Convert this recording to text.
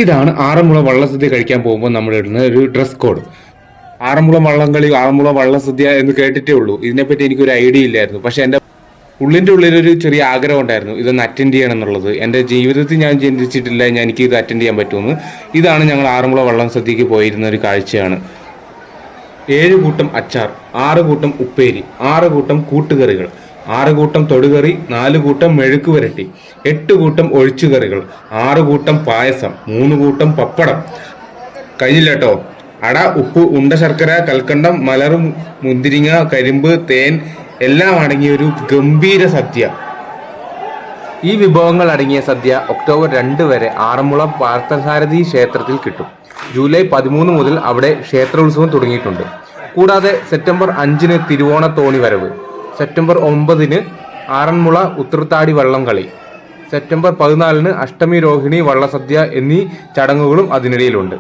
ഇതാണ് ആറന്മുള വള്ളസദ്യ കഴിക്കാൻ പോകുമ്പോൾ നമ്മൾ ഇടുന്ന ഒരു ഡ്രസ് കോഡ്. ആറന്മുള വള്ളംകളി, ആറന്മുള വള്ളസദ്യ എന്ന് കേട്ടിട്ടേ ഉള്ളൂ. ഇതിനെപ്പറ്റി എനിക്കൊരു ഐഡിയ ഇല്ലായിരുന്നു. പക്ഷെ എൻ്റെ ഉള്ളിൻ്റെ ഉള്ളിലൊരു ചെറിയ ആഗ്രഹം ഉണ്ടായിരുന്നു ഇതൊന്ന് അറ്റൻഡ് ചെയ്യണം എന്നുള്ളത്. എൻ്റെ ജീവിതത്തിൽ ഞാൻ ചിന്തിച്ചിട്ടില്ല എനിക്ക് ഇത് അറ്റൻഡ് ചെയ്യാൻ പറ്റുമെന്ന്. ഇതാണ് ഞങ്ങൾ ആറന്മുള വള്ളം സദ്യക്ക് പോയിരുന്ന ഒരു കാഴ്ചയാണ്. 7 കൂട്ടം അച്ചാർ, 6 കൂട്ടം ഉപ്പേരി, 6 കൂട്ടം കൂട്ടുകറികൾ, 6 കൂട്ടം തൊടുകറി, 4 കൂട്ടം മെഴുക്ക് വരട്ടി, 8 കൂട്ടം ഒഴിച്ചുകറികൾ, 6 കൂട്ടം പായസം, 3 കൂട്ടം പപ്പടം. കഴിഞ്ഞില്ല കേട്ടോ. അട, ഉപ്പ്, ഉണ്ട ശർക്കര, കൽക്കണ്ടം, മലർ, മുന്തിരിങ്ങ, കരിമ്പ്, തേൻ എല്ലാം അടങ്ങിയ ഒരു ഗംഭീര സദ്യ. ഈ വിഭവങ്ങൾ അടങ്ങിയ സദ്യ ഒക്ടോബർ 2 വരെ ആറന്മുള പാർത്ഥസാരഥി ക്ഷേത്രത്തിൽ കിട്ടും. ജൂലൈ 13 മുതൽ അവിടെ ക്ഷേത്രോത്സവം തുടങ്ങിയിട്ടുണ്ട്. കൂടാതെ സെപ്റ്റംബർ 5 തിരുവോണത്തോണി വരവ്, സെപ്റ്റംബർ 9 ആറന്മുള ഉത്രത്താടി വള്ളംകളി, സെപ്റ്റംബർ 14 അഷ്ടമി രോഹിണി വള്ളസദ്യ എന്നീ ചടങ്ങുകളും അതിനിടയിലുണ്ട്.